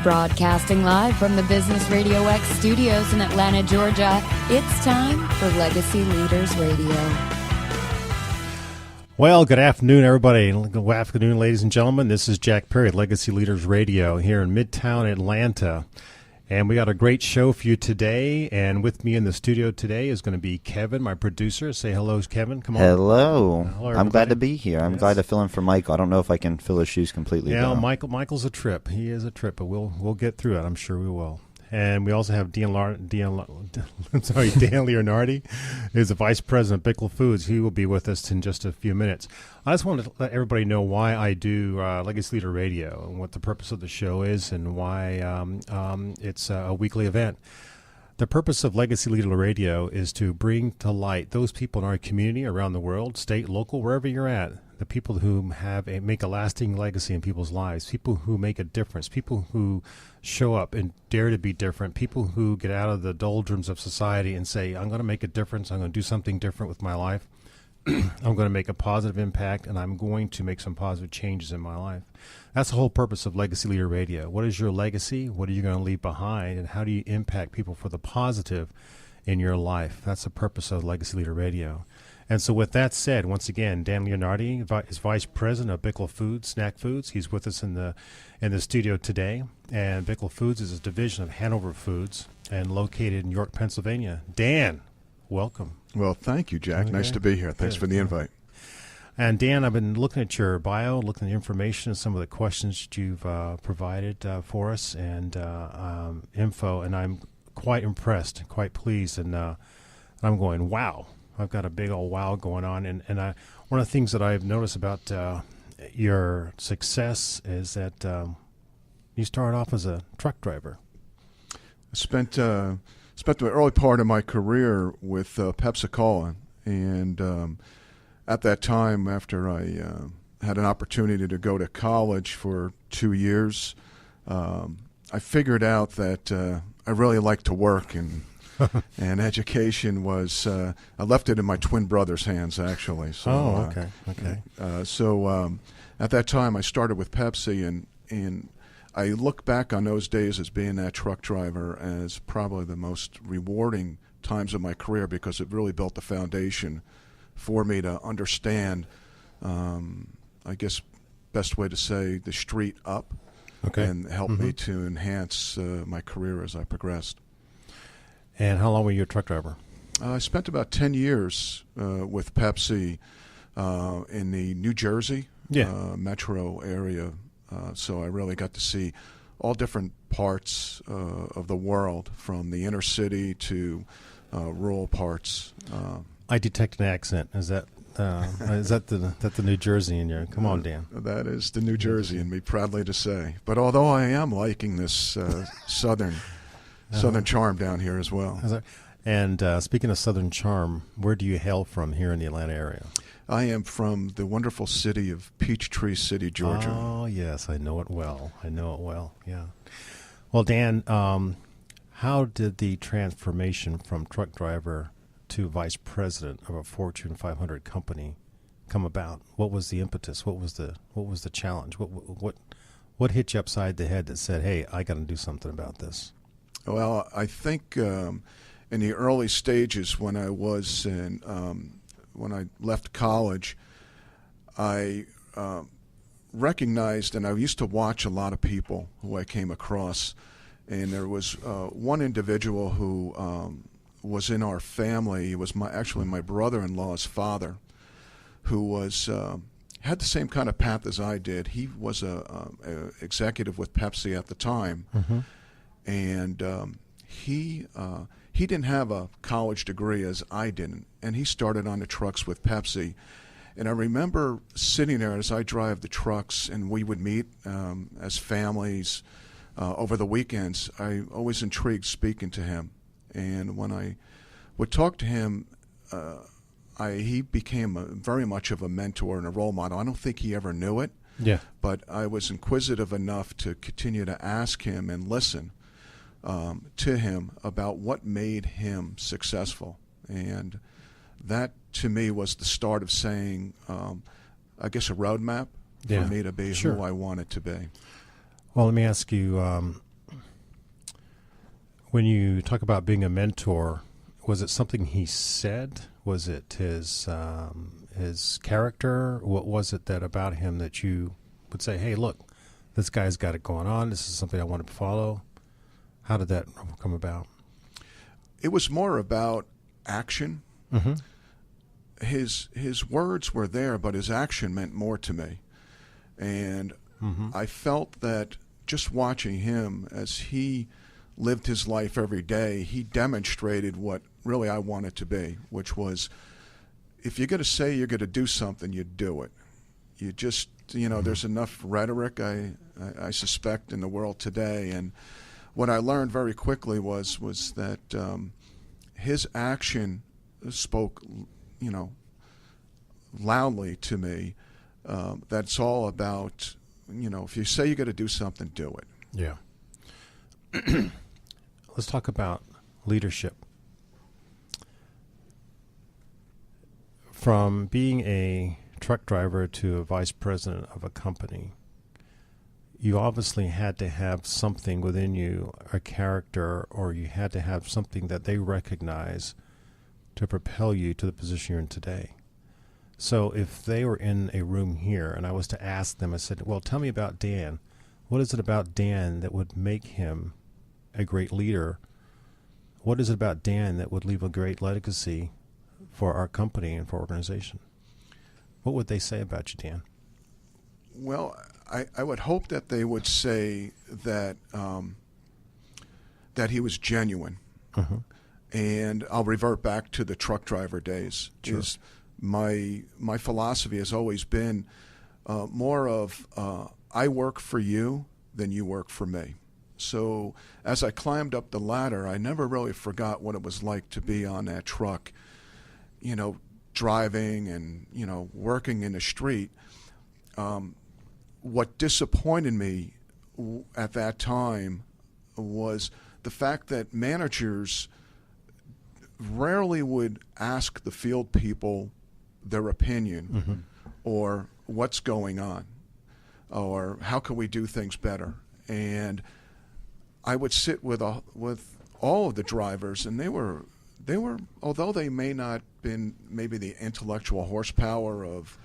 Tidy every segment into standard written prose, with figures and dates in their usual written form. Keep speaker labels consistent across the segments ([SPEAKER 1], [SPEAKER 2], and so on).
[SPEAKER 1] Broadcasting live from the Business Radio X studios in Atlanta, Georgia, it's time for Legacy Leaders Radio.
[SPEAKER 2] Well, good afternoon, everybody. Good afternoon, ladies and gentlemen. This is Jack Perry, Legacy Leaders Radio here in Midtown Atlanta. And we got a great show for you today. And with me in the studio today is going to be Kevin, my producer. Say hello, Kevin. Come on.
[SPEAKER 3] Hello.
[SPEAKER 2] Hello,
[SPEAKER 3] I'm glad to be here. I'm glad to fill in for Michael. I don't know if I can fill his shoes completely.
[SPEAKER 2] Yeah,
[SPEAKER 3] though.
[SPEAKER 2] Michael's a trip. He is a trip, but we'll get through it. I'm sure we will. And we also have Dan Leonardi, who's the Vice President of Bickel Foods. He will be with us in just a few minutes. I just wanted to let everybody know why I do Legacy Leader Radio and what the purpose of the show is and why it's a weekly event. The purpose of Legacy Leader Radio is to bring to light those people in our community around the world, state, local, wherever you're at, the people who make a lasting legacy in people's lives, people who make a difference, people who show up and dare to be different, people who get out of the doldrums of society and say, I'm going to make a difference, I'm going to do something different with my life, I'm going to make a positive impact, and I'm going to make some positive changes in my life. That's the whole purpose of Legacy Leader Radio. What is your legacy? What are you going to leave behind? And how do you impact people for the positive in your life? That's the purpose of Legacy Leader Radio. And so with that said, once again, Dan Leonardi is Vice President of Bickel Foods, Snack Foods. He's with us in the studio today. And Bickel Foods is a division of Hanover Foods and located in York, Pennsylvania. Dan, welcome.
[SPEAKER 4] Well, thank you, Jack.
[SPEAKER 2] Okay.
[SPEAKER 4] Nice to be here. Thanks for the invite.
[SPEAKER 2] And Dan, I've been looking at your bio, looking at the information, some of the questions that you've provided for us and info, and I'm quite impressed, quite pleased, and I'm going, wow. I've got a big old wow going on, and one of the things that I've noticed about your success is that you started off as a truck driver.
[SPEAKER 4] I spent the early part of my career with Pepsi, and at that time, after I had an opportunity to go to college for 2 years, I figured out that I really like to work and education was, I left it in my twin brother's hands, actually. So,
[SPEAKER 2] okay.
[SPEAKER 4] So at that time, I started with Pepsi, and I look back on those days as being that truck driver as probably the most rewarding times of my career because it really built the foundation for me to understand, I guess, best way to say, the street up, and helped me to enhance my career as I progressed.
[SPEAKER 2] And how long were you a truck driver?
[SPEAKER 4] I spent about 10 years with Pepsi in the New Jersey metro area, so I really got to see all different parts of the world, from the inner city to rural parts.
[SPEAKER 2] I detect an accent. Is that the New Jersey in you? Come on, Dan.
[SPEAKER 4] That is the New Jersey in me, proudly to say. But although I am liking this southern charm down here as well.
[SPEAKER 2] And speaking of Southern charm, where do you hail from here in the Atlanta area?
[SPEAKER 4] I am from the wonderful city of Peachtree City, Georgia.
[SPEAKER 2] Oh, yes, I know it well. Yeah. Well, Dan, how did the transformation from truck driver to vice president of a Fortune 500 company come about? What was the impetus? What was the challenge? What hit you upside the head that said, "Hey, I got to do something about this"?
[SPEAKER 4] Well, I think in the early stages when I was when I left college, I recognized, and I used to watch a lot of people who I came across, and there was one individual who was in our family. He was actually my brother-in-law's father, who was had the same kind of path as I did. He was a executive with Pepsi at the time. And he didn't have a college degree as I didn't, and he started on the trucks with Pepsi. And I remember sitting there as I drive the trucks, and we would meet as families over the weekends. I always intrigued speaking to him, and when I would talk to him, he became very much of a mentor and a role model. I don't think he ever knew it, but I was inquisitive enough to continue to ask him and listen to him about what made him successful. And that, to me, was the start of saying, I guess, a roadmap for me to be who I wanted to be.
[SPEAKER 2] Well, let me ask you, When you talk about being a mentor, was it something he said? Was it his character? What was it that about him that you would say, hey, look, this guy's got it going on. This is something I want to follow. How did that come about?
[SPEAKER 4] It was more about action.
[SPEAKER 2] Mm-hmm.
[SPEAKER 4] His words were there, but his action meant more to me. And I felt that just watching him as he lived his life every day, he demonstrated what really I wanted to be, which was, if you're going to say you're going to do something, you do it. You just, there's enough rhetoric, I suspect, in the world today. And what I learned very quickly was that his action spoke, loudly to me. That's all about, if you say you're going to do something, do it.
[SPEAKER 2] Yeah. Let's talk about leadership. From being a truck driver to a vice president of a company, you obviously had to have something within you, a character, or you had to have something that they recognize to propel you to the position you're in today. So if they were in a room here and I was to ask them, I said, well, tell me about Dan. What is it about Dan that would make him a great leader? What is it about Dan that would leave a great legacy for our company and for our organization? What would they say about you, Dan?
[SPEAKER 4] Well, I would hope that they would say that that he was genuine.
[SPEAKER 2] Uh-huh.
[SPEAKER 4] And I'll revert back to the truck driver days.
[SPEAKER 2] Sure.
[SPEAKER 4] My philosophy has always been more of I work for you than you work for me. So as I climbed up the ladder, I never really forgot what it was like to be on that truck, driving and, working in the street. What disappointed me at that time was the fact that managers rarely would ask the field people their opinion or what's going on or how can we do things better. And I would sit with all of the drivers, and they were although they may not been maybe the intellectual horsepower of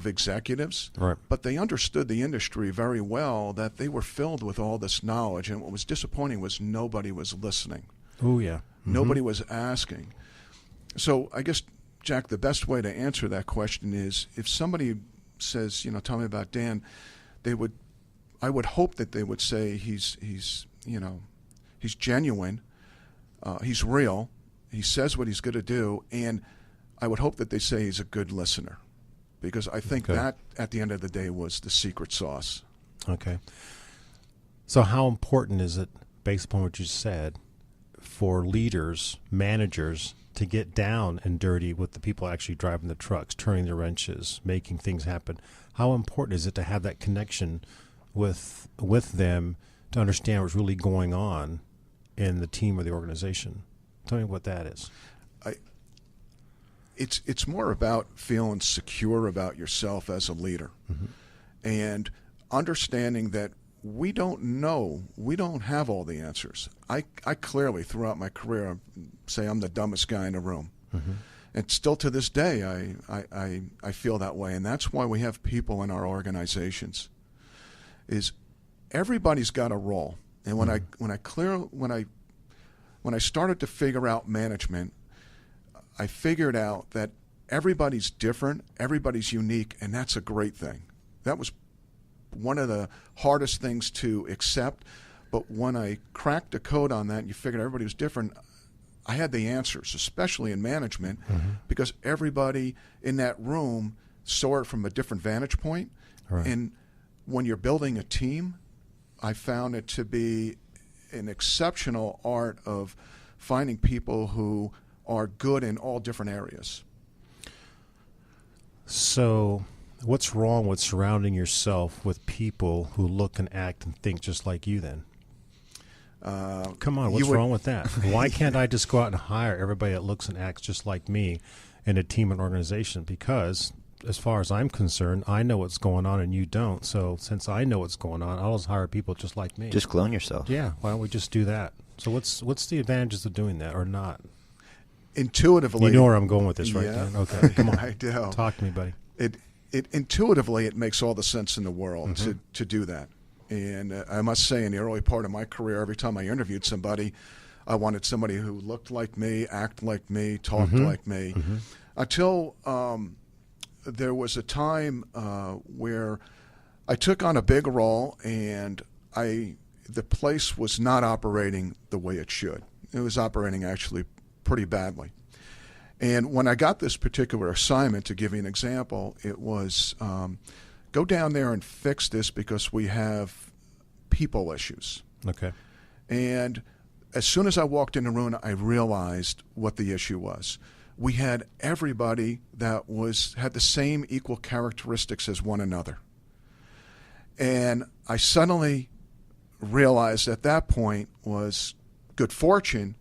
[SPEAKER 4] executives,
[SPEAKER 2] right,
[SPEAKER 4] but they understood the industry very well, that they were filled with all this knowledge. And what was disappointing was nobody was listening.
[SPEAKER 2] Oh, yeah.
[SPEAKER 4] Nobody was asking. So I guess, Jack, the best way to answer that question is if somebody says, tell me about Dan, I would hope that they would say he's genuine, he's real, he says what he's going to do, and I would hope that they say he's a good listener, because I think that at the end of the day was the secret sauce.
[SPEAKER 2] Okay. So how important is it, based upon what you said, for leaders, managers, to get down and dirty with the people actually driving the trucks, turning the wrenches, making things happen? How important is it to have that connection with them to understand what's really going on in the team or the organization? Tell me what that is.
[SPEAKER 4] It's more about feeling secure about yourself as a leader, and understanding that we don't have all the answers. I clearly, throughout my career, say I'm the dumbest guy in the room. And still to this day, I feel that way. And that's why we have people in our organizations, is everybody's got a role. And when I started to figure out management, I figured out that everybody's different, everybody's unique, and that's a great thing. That was one of the hardest things to accept, but when I cracked the code on that and you figured everybody was different, I had the answers, especially in management, because everybody in that room saw it from a different vantage point.
[SPEAKER 2] Right.
[SPEAKER 4] And when you're building a team, I found it to be an exceptional art of finding people who are good in all different areas.
[SPEAKER 2] So what's wrong with surrounding yourself with people who look and act and think just like you then? Come on, what's wrong with that? Why can't I just go out and hire everybody that looks and acts just like me in a team and organization? Because as far as I'm concerned, I know what's going on and you don't. So since I know what's going on, I'll just hire people just like me.
[SPEAKER 3] Just clone yourself.
[SPEAKER 2] Yeah. Why don't we just do that? So what's the advantages of doing that or not?
[SPEAKER 4] Intuitively,
[SPEAKER 2] You know where I'm going with this, right?
[SPEAKER 4] Yeah.
[SPEAKER 2] Dan? Okay, come on.
[SPEAKER 4] I do.
[SPEAKER 2] Talk to me, buddy.
[SPEAKER 4] It intuitively, it makes all the sense in the world
[SPEAKER 2] Mm-hmm.
[SPEAKER 4] to do that. And I must say, in the early part of my career, every time I interviewed somebody, I wanted somebody who looked like me, acted like me, talked like me. Until there was a time where I took on a big role, and the place was not operating the way it should. It was operating actually pretty badly. And when I got this particular assignment, to give you an example, it was go down there and fix this because we have people issues.
[SPEAKER 2] Okay.
[SPEAKER 4] And as soon as I walked in the room, I realized what the issue was. We had everybody that had the same equal characteristics as one another. And I suddenly realized at that point was good fortune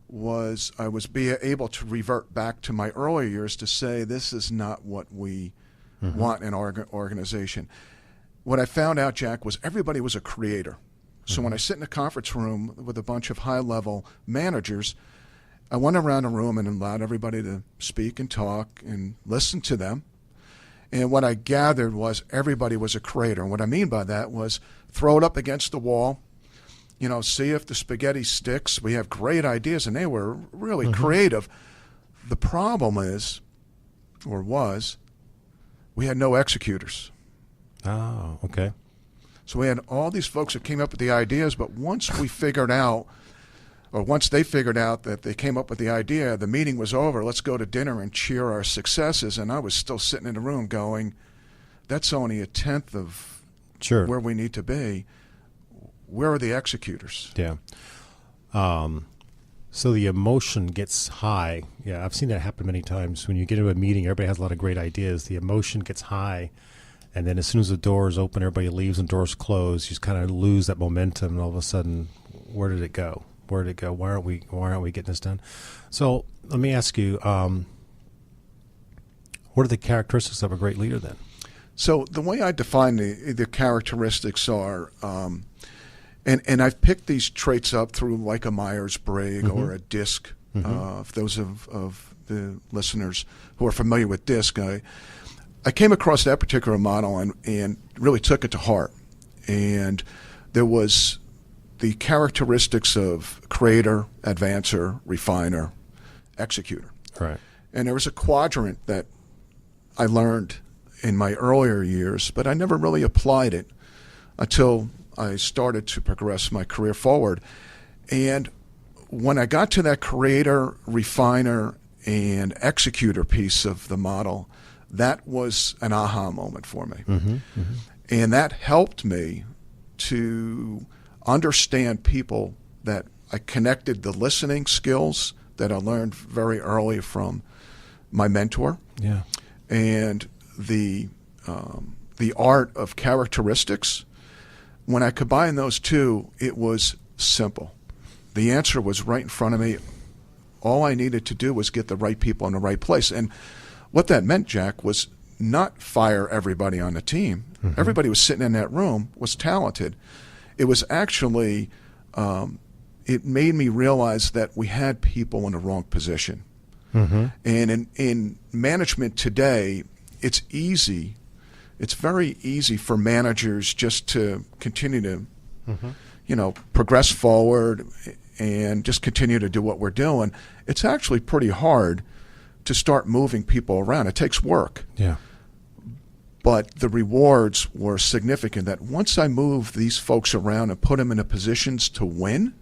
[SPEAKER 4] was I was able to revert back to my earlier years to say this is not what we want in our organization. What I found out, Jack, was everybody was a creator. So when I sit in a conference room with a bunch of high-level managers, I went around the room and allowed everybody to speak and talk and listen to them. And what I gathered was everybody was a creator. And what I mean by that was throw it up against the wall, see if the spaghetti sticks. We have great ideas, and they were really creative. The problem was, we had no executors.
[SPEAKER 2] Oh, okay.
[SPEAKER 4] So we had all these folks that came up with the ideas, but once they figured out that they came up with the idea, the meeting was over, let's go to dinner and cheer our successes. And I was still sitting in the room going, that's only a tenth of where we need to be. Where are the executors?
[SPEAKER 2] Yeah. So the emotion gets high. Yeah, I've seen that happen many times. When you get into a meeting, everybody has a lot of great ideas. The emotion gets high. And then as soon as the doors open, everybody leaves and doors close. You just kind of lose that momentum, and all of a sudden, where did it go? Where did it go? Why aren't we getting this done? So let me ask you, what are the characteristics of a great leader then?
[SPEAKER 4] So the way I define the characteristics are, and I've picked these traits up through like a Myers-Briggs or a DISC. For those of the listeners who are familiar with DISC, I came across that particular model and really took it to heart. And there was the characteristics of creator, advancer, refiner, executor.
[SPEAKER 2] Right.
[SPEAKER 4] And there was a quadrant that I learned in my earlier years, but I never really applied it until I started to progress my career forward. And when I got to that creator, refiner, and executor piece of the model, that was an aha moment for me. And that helped me to understand people, that I connected the listening skills that I learned very early from my mentor.
[SPEAKER 2] Yeah.
[SPEAKER 4] And the art of characteristics. When I combined those two, it was simple. The answer was right in front of me. All I needed to do was get the right people in the right place. And what that meant, Jack, was not fire everybody on the team. Everybody was sitting in that room was talented. It was actually, it made me realize that we had people in the wrong position. And in management today, it's easy. It's very easy for managers just to continue to, progress forward and just continue to do what we're doing. It's actually pretty hard to start moving people around. It takes work.
[SPEAKER 2] Yeah.
[SPEAKER 4] But the rewards were significant, that once I moved these folks around and put them in positions to win,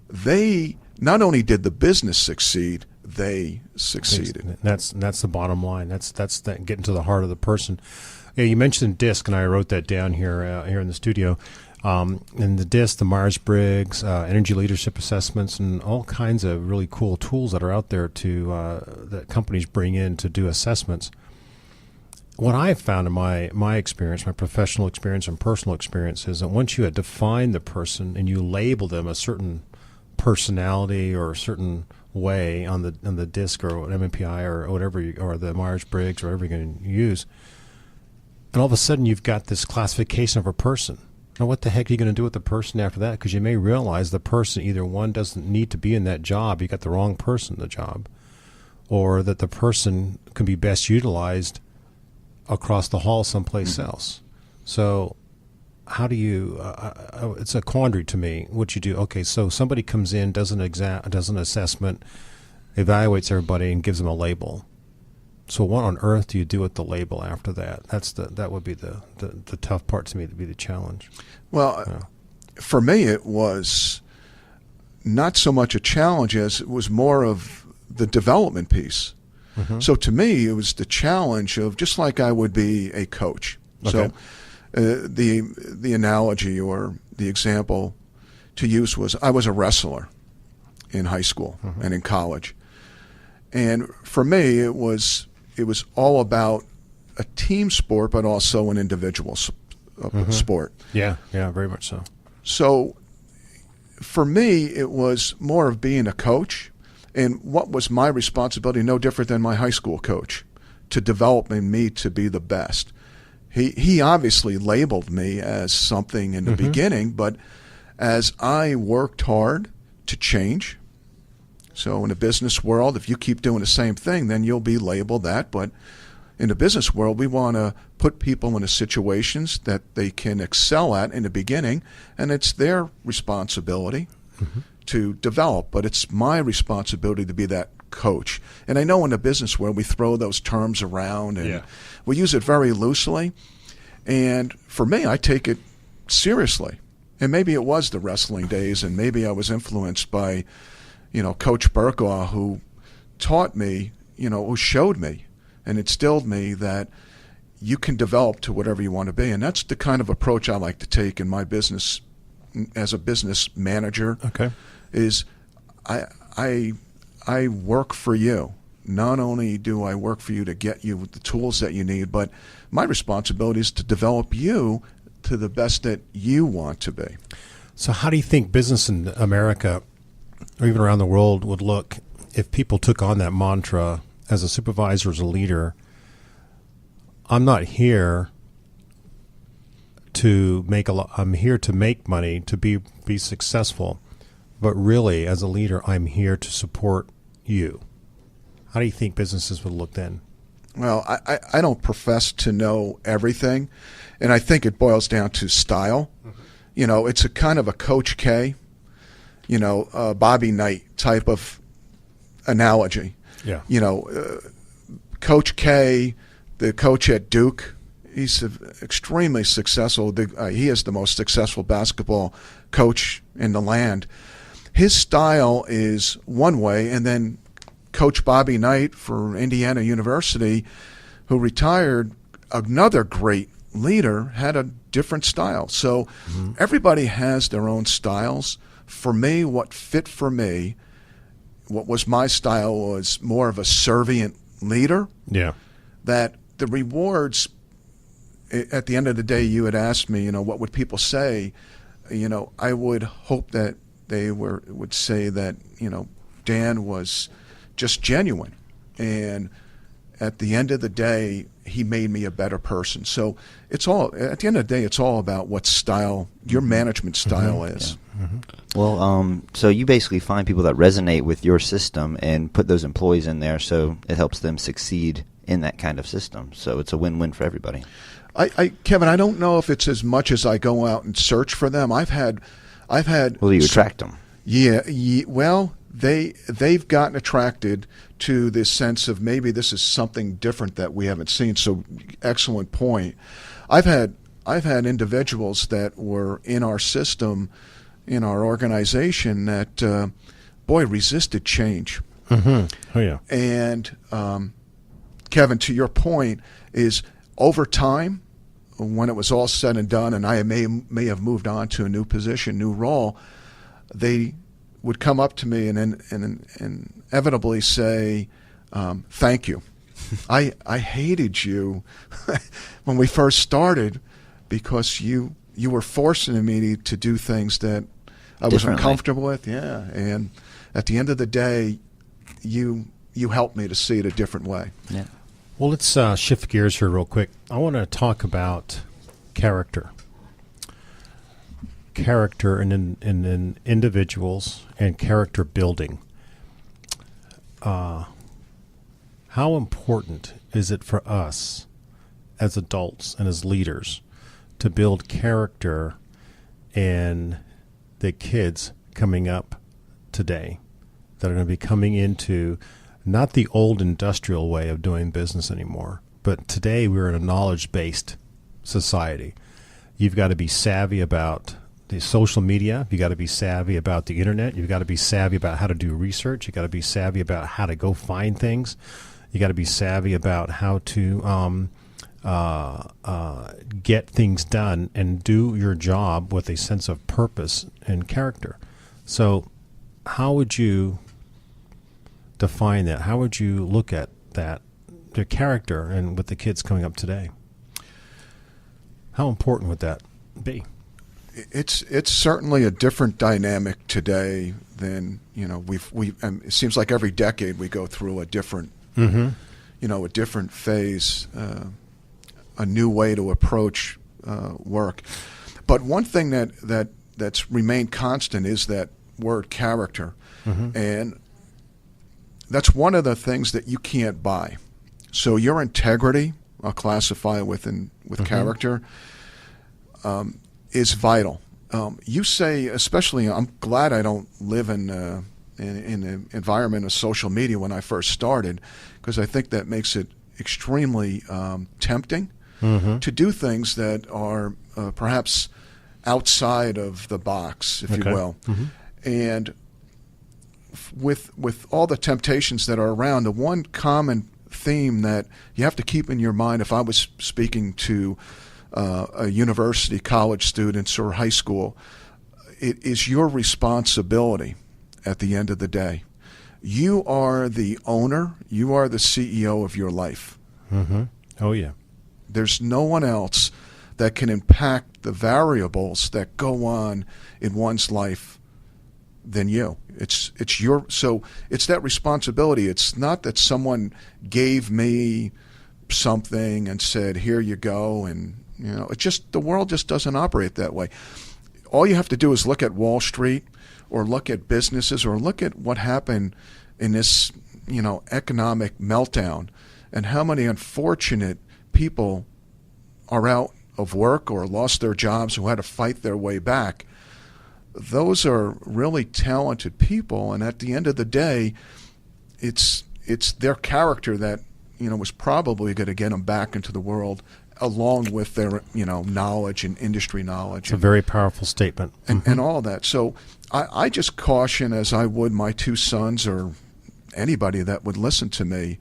[SPEAKER 4] they not only did the business succeed, they succeeded.
[SPEAKER 2] That's the bottom line. That's getting to the heart of the person. Yeah, you mentioned DISC, and I wrote that down here in the studio. And the DISC, the Myers-Briggs, energy leadership assessments, and all kinds of really cool tools that are out there that companies bring in to do assessments. What I've found in my experience, my professional experience and personal experience, is that once you had defined the person and you label them a certain personality or a certain way on the disc or MMPI or whatever or the Myers-Briggs or whatever you're going to use, and all of a sudden you've got this classification of a person. Now, what the heck are you going to do with the person after that? Because you may realize the person, either one, doesn't need to be in that job, you got the wrong person in the job, or that the person can be best utilized across the hall someplace else. So how do you it's a quandary to me what you do. Okay, so somebody comes in, does an assessment, evaluates everybody, and gives them a label. So what on earth do you do with the label after that? That would be the tough part to me, to be the challenge.
[SPEAKER 4] Well, for me, it was not so much a challenge as it was more of the development piece. Mm-hmm. So to me, it was the challenge of just like I would be a coach. Okay. So the analogy or the example to use was I was a wrestler in high school and in college. And for me, it was all about a team sport, but also an individual sport.
[SPEAKER 2] Yeah, very much so.
[SPEAKER 4] So for me, it was more of being a coach, and what was my responsibility, no different than my high school coach, to develop in me to be the best. He obviously labeled me as something in the beginning, but as I worked hard to change, so in the business world, if you keep doing the same thing, then you'll be labeled that. But in the business world, we want to put people into situations that they can excel at in the beginning, and it's their responsibility to develop. But it's my responsibility to be that coach. And I know in the business world, we throw those terms around, and we use it very loosely. And for me, I take it seriously. And maybe it was the wrestling days, and maybe I was influenced by Coach Burkaw, who taught me, who showed me and instilled me that you can develop to whatever you want to be. And that's the kind of approach I like to take in my business as a business manager.
[SPEAKER 2] Okay.
[SPEAKER 4] Is I work for you. Not only do I work for you to get you the tools that you need, but my responsibility is to develop you to the best that you want to be.
[SPEAKER 2] So how do you think business in America or even around the world would look if people took on that mantra as a supervisor, as a leader? I'm not here to make I'm here to make money, to be successful, but really as a leader, I'm here to support you. How do you think businesses would look then?
[SPEAKER 4] Well, I don't profess to know everything, and I think it boils down to style. It's a kind of a Coach K, Bobby Knight type of analogy. Yeah. Coach K, the coach at Duke, he's extremely successful. He is the most successful basketball coach in the land. His style is one way, and then Coach Bobby Knight for Indiana University, who retired, another great leader, had a different style. So everybody has their own styles. For me, what fit for me, what was my style, was more of a servient leader. Yeah. That the rewards, at the end of the day, you had asked me, what would people say? I would hope that they would say that, Dan was just genuine. And at the end of the day, he made me a better person. So it's all, at the end of the day, it's all about what style, your management style is.
[SPEAKER 3] Yeah. Well, so you basically find people that resonate with your system and put those employees in there so it helps them succeed in that kind of system. So it's a win-win for everybody.
[SPEAKER 4] Kevin, I don't know if it's as much as I go out and search for them. I've had.
[SPEAKER 3] Well, you attract them.
[SPEAKER 4] Yeah. Well, they've gotten attracted to this sense of maybe this is something different that we haven't seen. So, excellent point. I've had individuals that were in our system, in our organization, that resisted change.
[SPEAKER 2] Oh yeah.
[SPEAKER 4] And Kevin, to your point, is over time, when it was all said and done, and I may have moved on to a new position, new role, they would come up to me and inevitably say, thank you. I hated you when we first started because you were forcing me to do things that I wasn't comfortable with. Yeah. And at the end of the day, you helped me to see it a different way.
[SPEAKER 3] Yeah.
[SPEAKER 2] Well, let's shift gears here real quick. I want to talk about character. Character in individuals and character building. How important is it for us as adults and as leaders to build character in the kids coming up today that are going to be coming into not the old industrial way of doing business anymore, but today we're in a knowledge-based society. You've got to be savvy about the social media. You've got to be savvy about the internet. You've got to be savvy about how to do research. You've got to be savvy about how to go find things. You got to be savvy about how to get things done and do your job with a sense of purpose and character. So how would you define that? How would you look at that, the character, and with the kids coming up today? How important would that be?
[SPEAKER 4] It's certainly a different dynamic today than, it seems like every decade we go through a different, a different phase, a new way to approach work. But one thing that's remained constant is that word character. And that's one of the things that you can't buy. So your integrity, I'll classify it with character, is vital. You say, especially, I'm glad I don't live in the environment of social media when I first started, because I think that makes it extremely tempting to do things that are perhaps outside of the box, if you will. And with all the temptations that are around, the one common theme that you have to keep in your mind, if I was speaking to a university, college students, or high school, it is your responsibility at the end of the day. You are the owner. You are the CEO of your life.
[SPEAKER 2] Oh, yeah.
[SPEAKER 4] There's no one else that can impact the variables that go on in one's life than you. It's that responsibility. It's not that someone gave me something and said, here you go, and the world just doesn't operate that way. All you have to do is look at Wall Street, or look at businesses, or look at what happened in this economic meltdown, and how many unfortunate people are out of work or lost their jobs, who had to fight their way back. Those are really talented people, and at the end of the day, it's their character that was probably going to get them back into the world, along with their knowledge and industry knowledge.
[SPEAKER 2] It's a very powerful statement,
[SPEAKER 4] and all that. So I just caution, as I would my two sons or anybody that would listen to me,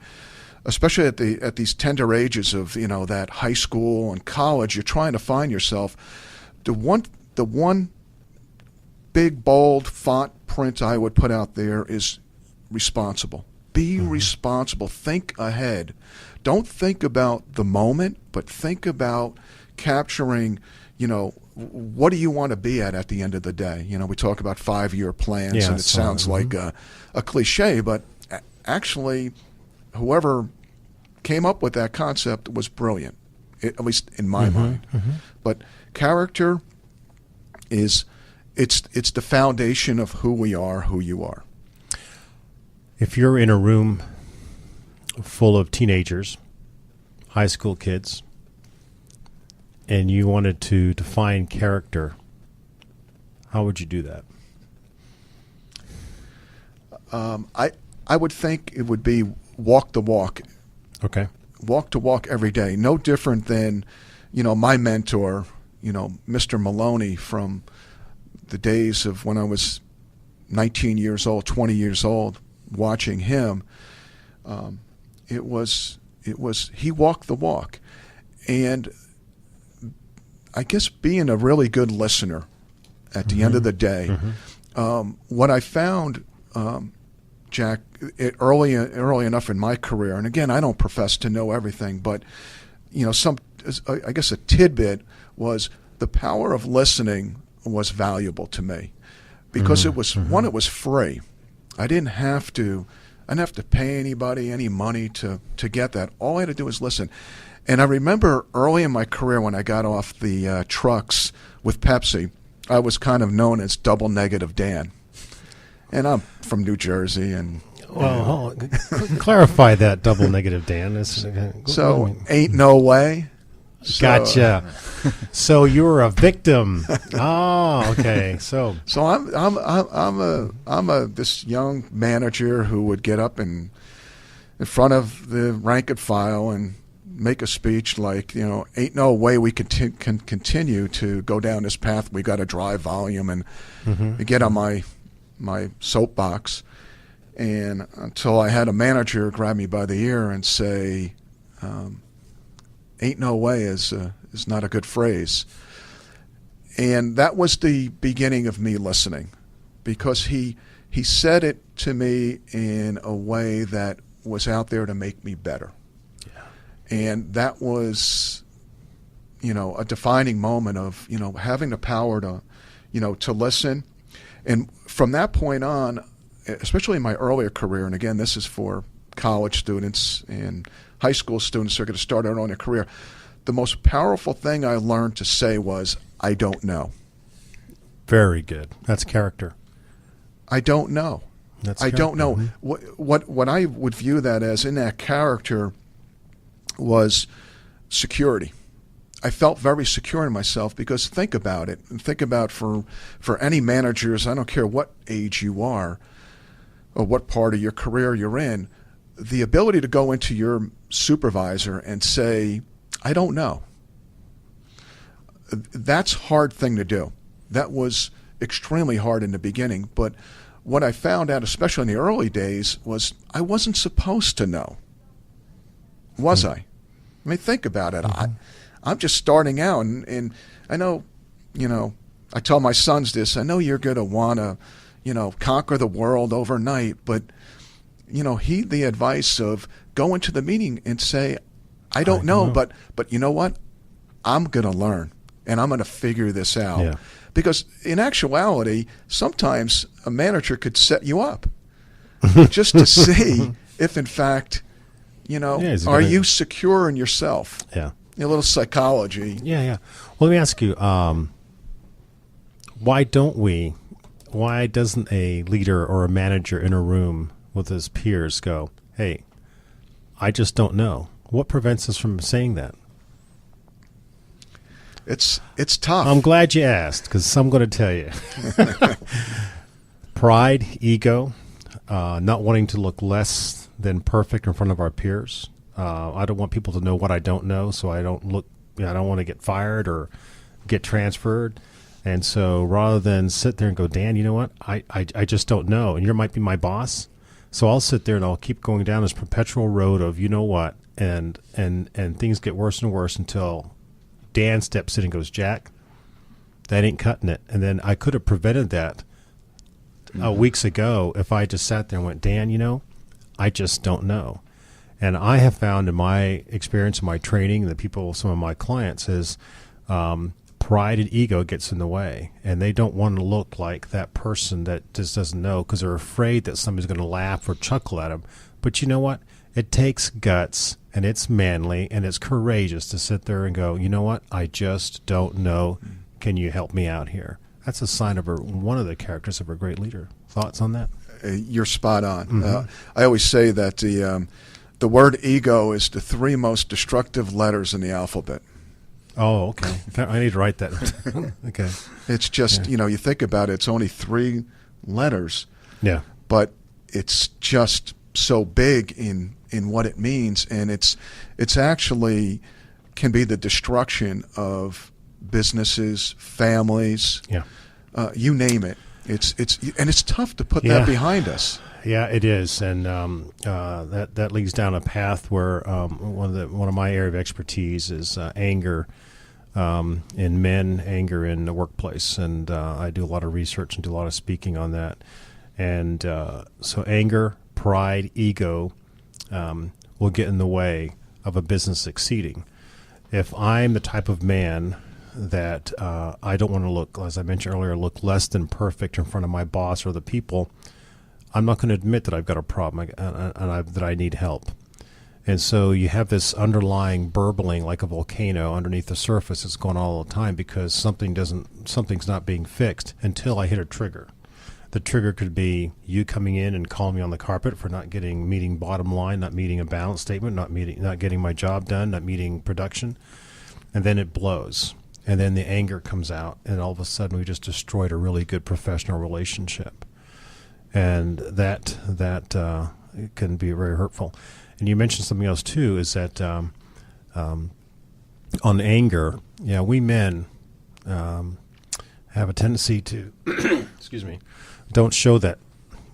[SPEAKER 4] especially at these tender ages of that high school and college. You're trying to find yourself. The one big, bold font print I would put out there is responsible. Be responsible. Think ahead. Don't think about the moment, but think about capturing, what do you want to be at the end of the day? We talk about 5-year plans, and it sounds like a cliche, but actually, whoever came up with that concept was brilliant, at least in my mind. But character is... It's the foundation of who we are, who you are.
[SPEAKER 2] If you're in a room full of teenagers, high school kids, and you wanted to define character, how would you do that?
[SPEAKER 4] I would think it would be walk the walk.
[SPEAKER 2] Okay.
[SPEAKER 4] Walk to walk every day. No different than, my mentor, Mr. Maloney, from the days of when I was 19 years old, 20 years old, watching him. He walked the walk. And I guess being a really good listener at the end of the day, what I found, Jack, early enough in my career, and again, I don't profess to know everything, but I guess a tidbit was the power of listening was valuable to me, because it was one, it was free. I didn't have to I didn't have to pay anybody any money to get that. All I had to do was listen. And I remember early in my career when I got off the trucks with Pepsi, I was kind of known as Double Negative Dan. And I'm from New Jersey. And
[SPEAKER 2] well, clarify that, Double Negative Dan.
[SPEAKER 4] So, ain't no way. So,
[SPEAKER 2] gotcha. So you were a victim. Oh, okay. So
[SPEAKER 4] I'm this young manager who would get up in front of the rank and file and make a speech like, ain't no way we can continue to go down this path. We got to drive volume and get on my soapbox. And until I had a manager grab me by the ear and say, ain't no way is not a good phrase. And that was the beginning of me listening, because he said it to me in a way that was out there to make me better. Yeah. And that was, a defining moment of, having the power to, to listen. And from that point on, especially in my earlier career, and again, this is for college students and high school students who are going to start out on their career, the most powerful thing I learned to say was, I don't know.
[SPEAKER 2] Very good. That's character.
[SPEAKER 4] I don't know. I don't know. What I would view that as in that character was security. I felt very secure in myself, because think about it. And think about for any managers, I don't care what age you are or what part of your career you're in, the ability to go into your supervisor and say, I don't know. That's a hard thing to do. That was extremely hard in the beginning. But what I found out, especially in the early days, was I wasn't supposed to know. Was I? I mean, think about it. I'm just starting out, and I know, I tell my sons this, I know you're going to want to, conquer the world overnight, but, heed the advice of go into the meeting and say, I don't know, but you know what? I'm going to learn, and I'm going to figure this out. Yeah. Because in actuality, sometimes a manager could set you up just to see if, in fact, are you secure in yourself?
[SPEAKER 2] Yeah.
[SPEAKER 4] A little psychology.
[SPEAKER 2] Yeah. Well, let me ask you, why doesn't a leader or a manager in a room with his peers go, hey, I just don't know? What prevents us from saying that?
[SPEAKER 4] It's tough.
[SPEAKER 2] I'm glad you asked, because I'm going to tell you. Pride, ego, not wanting to look less than perfect in front of our peers. I don't want people to know what I don't know, so I don't want to get fired or get transferred. And so rather than sit there and go, Dan, you know what? I just don't know. And you might be my boss. So I'll sit there and I'll keep going down this perpetual road of, you know what? And things get worse and worse until Dan steps in and goes, Jack, that ain't cutting it. And then I could have prevented that weeks ago if I just sat there and went, Dan, I just don't know. And I have found in my experience, in my training, some of my clients is pride and ego gets in the way. And they don't want to look like that person that just doesn't know, because they're afraid that somebody's going to laugh or chuckle at them. But you know what? It takes guts, and it's manly, and it's courageous to sit there and go, you know what? I just don't know. Can you help me out here? That's a sign of one of the characters of a great leader. Thoughts on that?
[SPEAKER 4] You're spot on. I always say that the word ego is the 3 most destructive letters in the alphabet.
[SPEAKER 2] Oh, okay. I need to write that. Okay.
[SPEAKER 4] It's just, you think about it, it's only 3 letters.
[SPEAKER 2] Yeah.
[SPEAKER 4] But it's just so big in what it means, and it's actually can be the destruction of businesses, families, you name it. It's tough to put that behind us.
[SPEAKER 2] Yeah, it is, and that leads down a path where one of my area of expertise is anger in men, anger in the workplace, and I do a lot of research and do a lot of speaking on that. And so anger, pride, ego will get in the way of a business succeeding. If I'm the type of man that I don't want to look, as I mentioned earlier, look less than perfect in front of my boss or the people, I'm not going to admit that I've got a problem that I need help. And so you have this underlying burbling like a volcano underneath the surface that's going on all the time because something's not being fixed until I hit a trigger. The trigger could be you coming in and calling me on the carpet for not meeting bottom line, not meeting a balance statement, not getting my job done, not meeting production. And then it blows. And then the anger comes out, and all of a sudden we just destroyed a really good professional relationship. And that can be very hurtful. And you mentioned something else too, is that on anger, we men have a tendency to, excuse me, don't show that.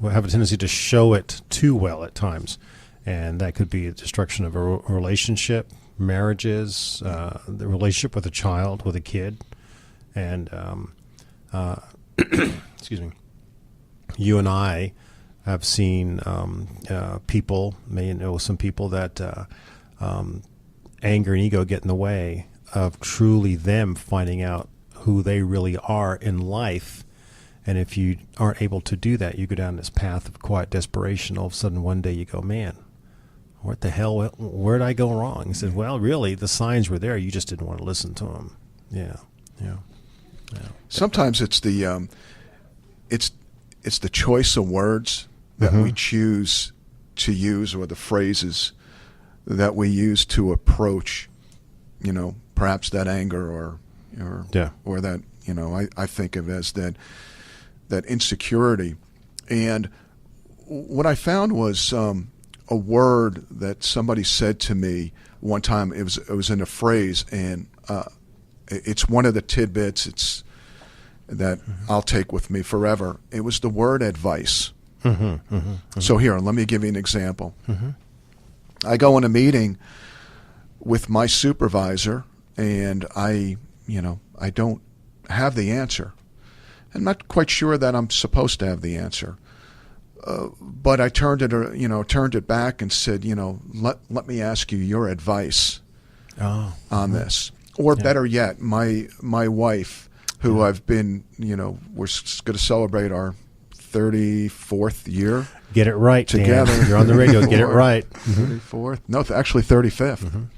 [SPEAKER 2] We have a tendency to show it too well at times, and that could be a destruction of a relationship, marriages, the relationship with a child, with a kid, and excuse me. You and I have seen people, may know some people that anger and ego get in the way of truly them finding out who they really are in life. And if you aren't able to do that, you go down this path of quiet desperation. All of a sudden, one day you go, man, what the hell? Where did I go wrong? He said, well, really, the signs were there. You just didn't want to listen to them. Yeah.
[SPEAKER 4] Sometimes it's the it's the choice of words that we choose to use, or the phrases that we use to approach, perhaps that anger or that, I think of as that insecurity. And what I found was a word that somebody said to me one time. It was in a phrase, and it's one of the tidbits that I'll take with me forever. It was the word advice. So here, let me give you an example. I go in a meeting with my supervisor, and I don't have the answer. I'm not quite sure that I'm supposed to have the answer. But I turned it back and said, let me ask you your advice on this. Or better yet, my wife, who I've been, we're going to celebrate our 34th year.
[SPEAKER 2] Get it right,
[SPEAKER 4] together.
[SPEAKER 2] Dan. You're on the radio. Get it right.
[SPEAKER 4] 34th? No, actually 35th.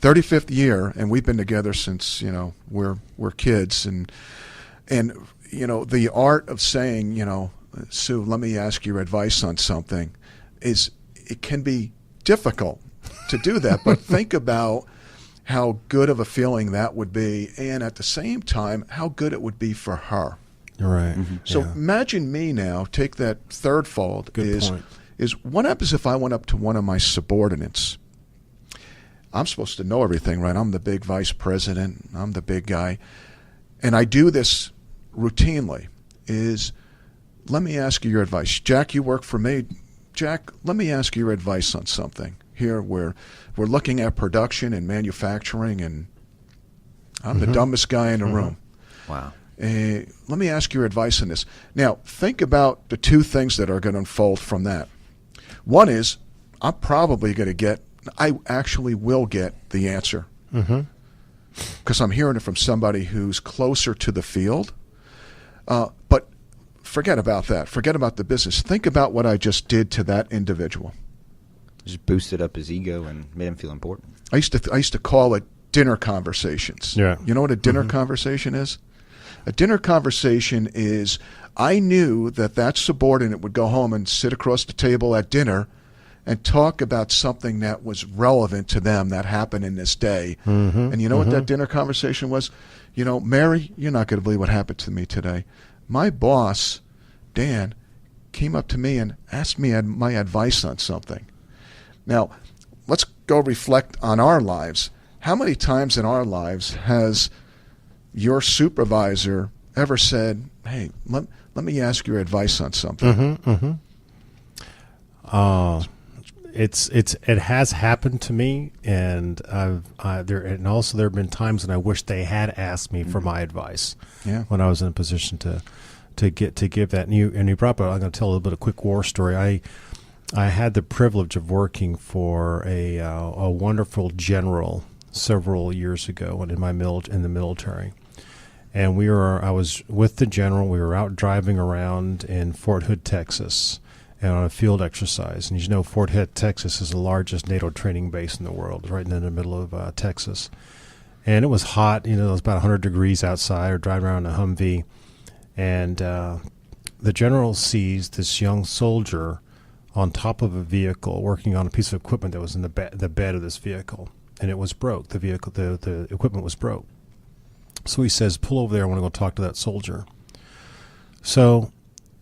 [SPEAKER 4] 35th year, and we've been together since, we're kids. And the art of saying, Sue, let me ask your advice on something, it can be difficult to do that. But think about how good of a feeling that would be, and at the same time, how good it would be for her.
[SPEAKER 2] Right.
[SPEAKER 4] So imagine me now, take that third fold,
[SPEAKER 2] Good point.
[SPEAKER 4] is what happens if I went up to one of my subordinates? I'm supposed to know everything, right? I'm the big vice president. I'm the big guy. And I do this routinely, is let me ask you your advice. Jack, you work for me. Jack, let me ask you your advice on something. Here we're looking at production and manufacturing, and I'm the dumbest guy in the room.
[SPEAKER 3] Wow.
[SPEAKER 4] Let me ask your advice on this. Now, think about the two things that are going to unfold from that. One is I'm probably going to I actually will get the answer. Because I'm hearing it from somebody who's closer to the field. But forget about that. Forget about the business. Think about what I just did to that individual.
[SPEAKER 3] Just boosted up his ego and made him feel important.
[SPEAKER 4] I used to call it dinner conversations.
[SPEAKER 2] Yeah.
[SPEAKER 4] You know what a dinner conversation is? A dinner conversation is, I knew that subordinate would go home and sit across the table at dinner and talk about something that was relevant to them that happened in this day. And you know what that dinner conversation was? Mary, you're not going to believe what happened to me today. My boss, Dan, came up to me and asked me my advice on something. Now, let's go reflect on our lives. How many times in our lives has your supervisor ever said, hey, let me ask your advice on something?
[SPEAKER 2] It has happened to me, and and also there have been times when I wish they had asked me for my advice.
[SPEAKER 4] Yeah.
[SPEAKER 2] When I was in a position to give that. And you brought up, I'm going to tell a little bit of a quick war story. I had the privilege of working for a wonderful general several years ago in the military. And I was with the general. We were out driving around in Fort Hood, Texas, and on a field exercise. And as you know, Fort Hood, Texas is the largest NATO training base in the world, right in the middle of Texas. And it was hot, it was about 100 degrees outside, or driving around in a Humvee. And the general sees this young soldier on top of a vehicle working on a piece of equipment that was in the bed of this vehicle. And it was broke. The equipment was broke. So he says, pull over there, I want to go talk to that soldier. So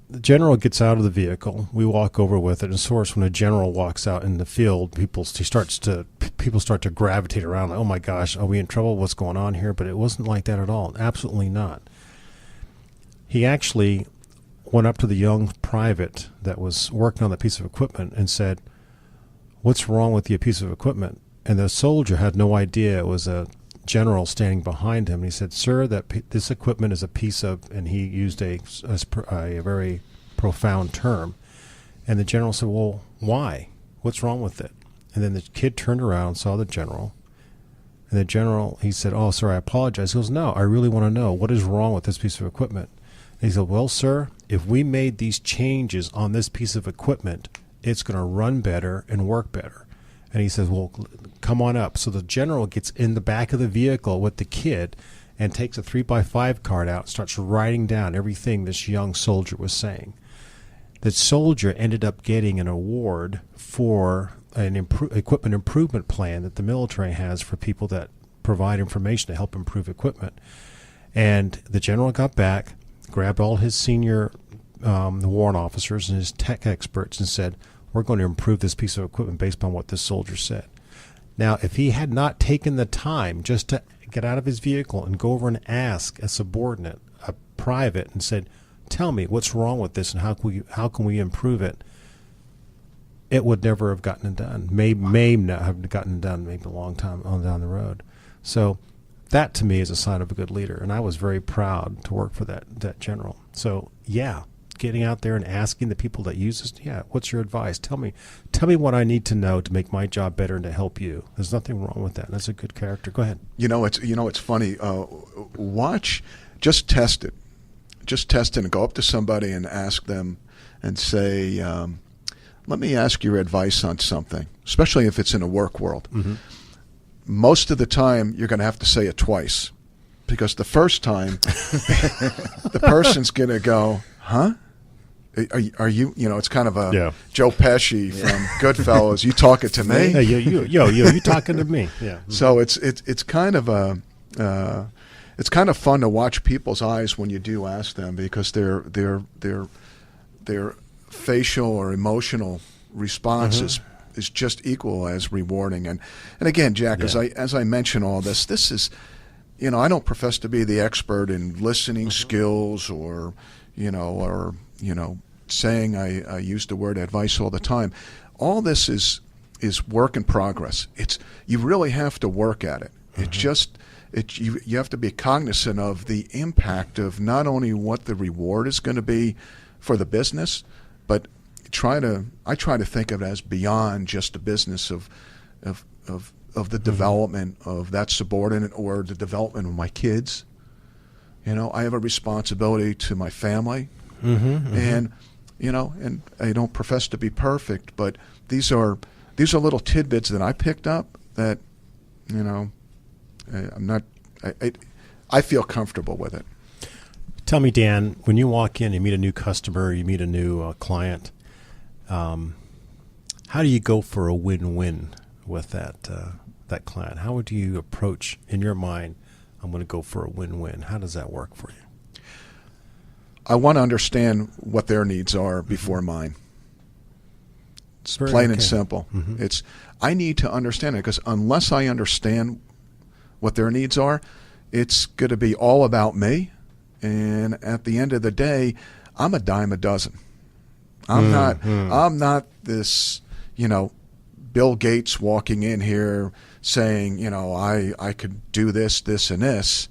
[SPEAKER 2] the general gets out of the vehicle. We walk over with it. And of course, when a general walks out in the field, people start to gravitate around. Like, oh my gosh, are we in trouble? What's going on here? But it wasn't like that at all. Absolutely not. He actually went up to the young private that was working on that piece of equipment and said, what's wrong with your piece of equipment? And the soldier had no idea it was a general standing behind him. And he said, sir, this equipment is a piece of, and he used a very profound term. And the general said, well, why? What's wrong with it? And then the kid turned around, saw the general, and the general, he said, oh, sir, I apologize. He goes, no, I really want to know what is wrong with this piece of equipment. And he said, well, sir, if we made these changes on this piece of equipment, it's going to run better and work better. And he says, well, come on up. So the general gets in the back of the vehicle with the kid and takes a 3x5 card out and starts writing down everything this young soldier was saying. The soldier ended up getting an award for an equipment improvement plan that the military has for people that provide information to help improve equipment. And the general got back, grabbed all his senior warrant officers and his tech experts and said, we're going to improve this piece of equipment based on what this soldier said. Now, if he had not taken the time just to get out of his vehicle and go over and ask a subordinate, a private, and said, tell me what's wrong with this and how can we improve it, it would never have gotten it done. May not have gotten it done maybe a long time on down the road. So that to me is a sign of a good leader, and I was very proud to work for that general. So yeah, getting out there and asking the people that use this, what's your advice? Tell me what I need to know to make my job better and to help you. There's nothing wrong with that. That's a good character. Go ahead.
[SPEAKER 4] It's funny. Just test it. Just test it and go up to somebody and ask them and say, let me ask your advice on something, especially if it's in a work world. Mm-hmm. Most of the time, you're going to have to say it twice, because the first time, the person's going to go, huh? Are you, it's kind of a Joe Pesci from Goodfellas. You talking to me?
[SPEAKER 2] Hey, you talking to me? Yeah.
[SPEAKER 4] So it's kind of it's kind of fun to watch people's eyes when you do ask them, because their facial or emotional response is just equal as rewarding. And again, Jack, as I mention all this is, I don't profess to be the expert in listening skills or saying I use the word advice all the time. All this is work in progress. You really have to work at it. You have to be cognizant of the impact of not only what the reward is going to be for the business, but I try to think of it as beyond just the business of the development of that subordinate or the development of my kids. I have a responsibility to my family, and I don't profess to be perfect, but these are little tidbits that I picked up that I feel comfortable with it.
[SPEAKER 2] Tell me, Dan, when you walk in, you meet a new customer, you meet a new client. How do you go for a win-win with that client? How would you approach, in your mind, I'm going to go for a win-win? How does that work for you?
[SPEAKER 4] I want to understand what their needs are before mine. It's plain and simple. Mm-hmm. I need to understand it, because unless I understand what their needs are, it's going to be all about me. And at the end of the day, I'm a dime a dozen. I'm not this, Bill Gates walking in here saying, I could do this, this, and this.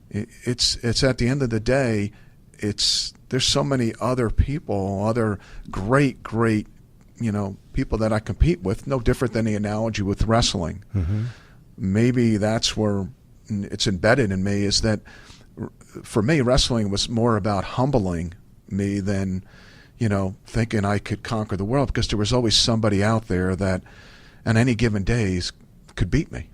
[SPEAKER 4] It's at the end of the day, there's so many other people, other great, people that I compete with, no different than the analogy with wrestling. Mm-hmm. Maybe that's where it's embedded in me, is that for me, wrestling was more about humbling me than, thinking I could conquer the world, because there was always somebody out there that on any given days could beat me.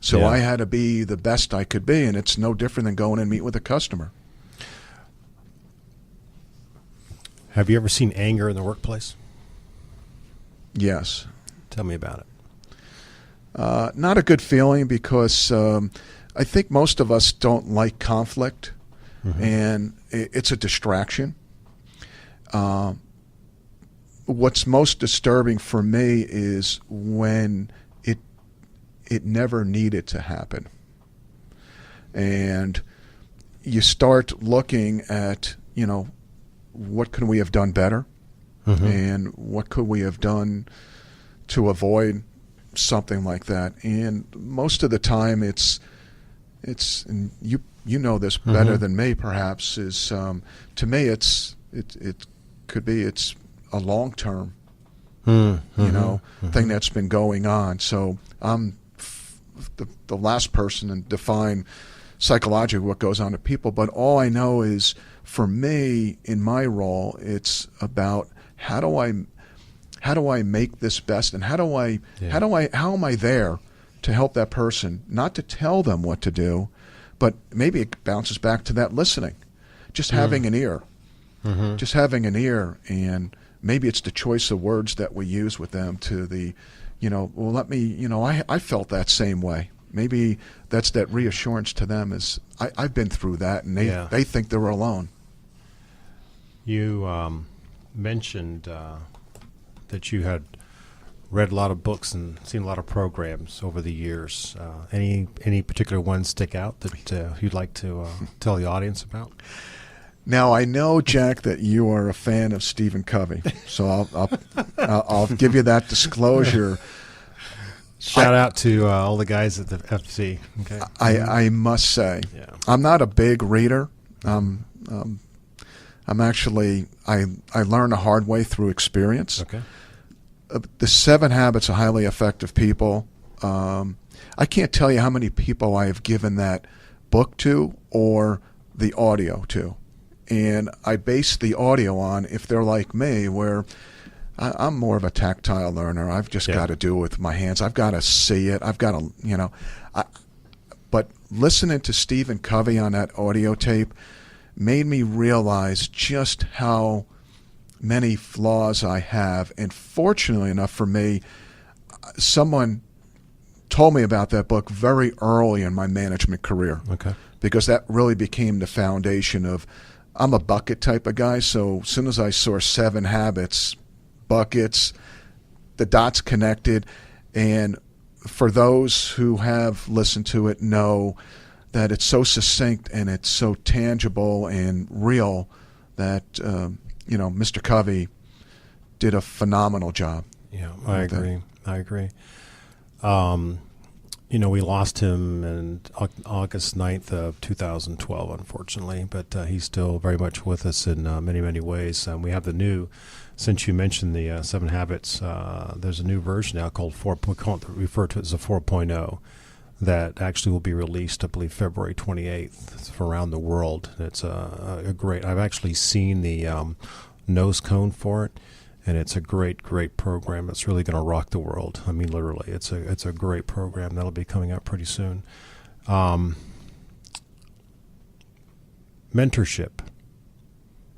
[SPEAKER 4] So I had to be the best I could be, and it's no different than going and meet with a customer.
[SPEAKER 2] Have you ever seen anger in the workplace?
[SPEAKER 4] Yes.
[SPEAKER 2] Tell me about it.
[SPEAKER 4] Not a good feeling, because I think most of us don't like conflict, and it's a distraction. What's most disturbing for me is when it never needed to happen. And you start looking at, what could we have done better? And what could we have done to avoid something like that? And most of the time and you know this better than me, perhaps, is to me it could be it's a long-term thing that's been going on. So I'm the last person to define psychologically what goes on to people, but all I know is, for me, in my role, it's about how do I make this best, and how am I there to help that person, not to tell them what to do, but maybe it bounces back to that listening, just having an ear, just having an ear, and maybe it's the choice of words that we use with them to I felt that same way. Maybe that's that reassurance to them is I've been through that, and they think they're alone.
[SPEAKER 2] You mentioned that you had read a lot of books and seen a lot of programs over the years. Any particular ones stick out that you'd like to tell the audience about?
[SPEAKER 4] Now, I know, Jack, that you are a fan of Stephen Covey, so I'll give you that disclosure.
[SPEAKER 2] Shout out to all the guys at the FC. Okay.
[SPEAKER 4] I must say, I'm not a big reader. I'm actually I learned the hard way through experience.
[SPEAKER 2] Okay.
[SPEAKER 4] The 7 Habits of Highly Effective People. I can't tell you how many people I have given that book to or the audio to. And I base the audio on, if they're like me, where I'm more of a tactile learner. I've just got to do it with my hands. I've got to see it. I've got to, but listening to Stephen Covey on that audio tape made me realize just how many flaws I have. And fortunately enough for me, someone told me about that book very early in my management career.
[SPEAKER 2] Okay.
[SPEAKER 4] Because that really became the foundation of, I'm a bucket type of guy, so as soon as I saw 7 Habits, buckets, the dots connected, and for those who have listened to it know that it's so succinct and it's so tangible and real that, Mr. Covey did a phenomenal job.
[SPEAKER 2] Yeah, I agree. We lost him on August 9th of 2012, unfortunately, but he's still very much with us in many, many ways. We have the new, since you mentioned the 7 Habits, there's a new version now called referred to as a 4.0 that actually will be released, I believe, February 28th for around the world. It's a great, I've actually seen the nose cone for it. And it's a great, great program. It's really going to rock the world. I mean, literally, it's a great program that'll be coming out pretty soon. Mentorship.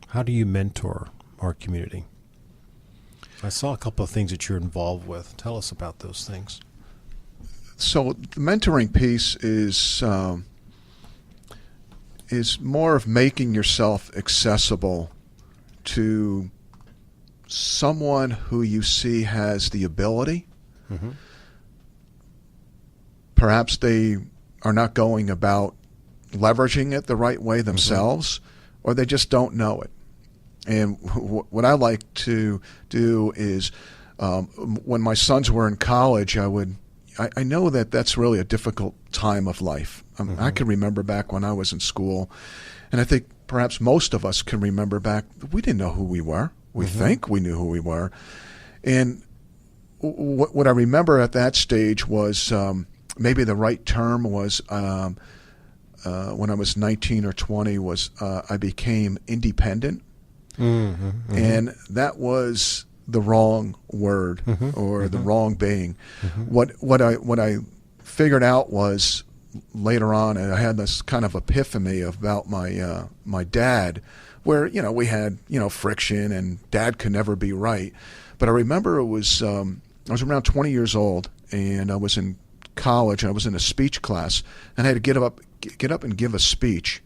[SPEAKER 2] How do you mentor our community? I saw a couple of things that you're involved with. Tell us about those things.
[SPEAKER 4] So the mentoring piece is more of making yourself accessible to someone who you see has the ability. Perhaps they are not going about leveraging it the right way themselves, or they just don't know it. And what I like to do is, when my sons were in college, I know that that's really a difficult time of life. I can remember back when I was in school, and I think perhaps most of us can remember back, we didn't know who we were. We think we knew who we were. And what I remember at that stage was, maybe the right term was, when I was 19 or 20, was I became independent. And that was the wrong word or the wrong being. What I figured out was later on, and I had this kind of epiphany about my dad, where we had friction, and Dad could never be right. But I remember it was I was around 20 years old, and I was in college, and I was in a speech class, and I had to get up and give a speech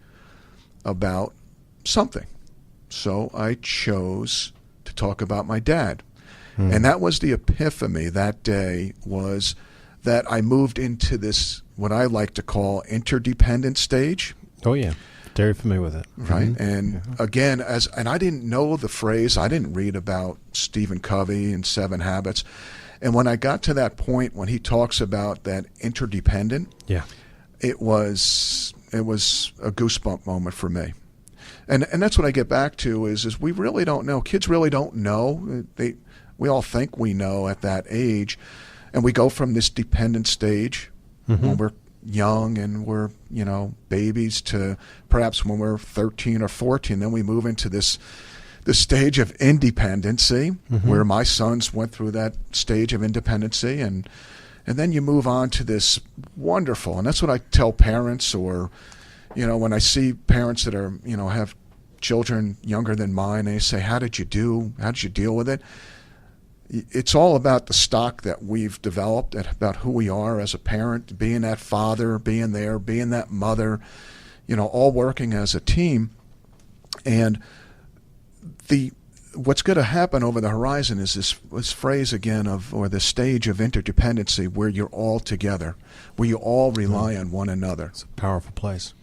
[SPEAKER 4] about something. So I chose to talk about my dad. And that was the epiphany that day, was that I moved into this, what I like to call, interdependent stage.
[SPEAKER 2] Oh, yeah. Very familiar with it.
[SPEAKER 4] Right. And again, and I didn't know the phrase. I didn't read about Stephen Covey and 7 Habits. And when I got to that point, when he talks about that interdependent, it was a goosebump moment for me. And that's what I get back to is we really don't know. Kids really don't know. We all think we know at that age. And we go from this dependent stage when we're young and we're, babies, to perhaps when we're 13 or 14. Then we move into this stage of independency, where my sons went through that stage of independency. And then you move on to this wonderful, and that's what I tell parents, or, when I see parents that are, have children younger than mine, and they say, how did you deal with it? It's all about the stock that we've developed, about who we are as a parent, being that father, being there, being that mother, all working as a team. And what's going to happen over the horizon is this phrase again or the stage of interdependency, where you're all together, where you all rely on one another.
[SPEAKER 2] It's a powerful place.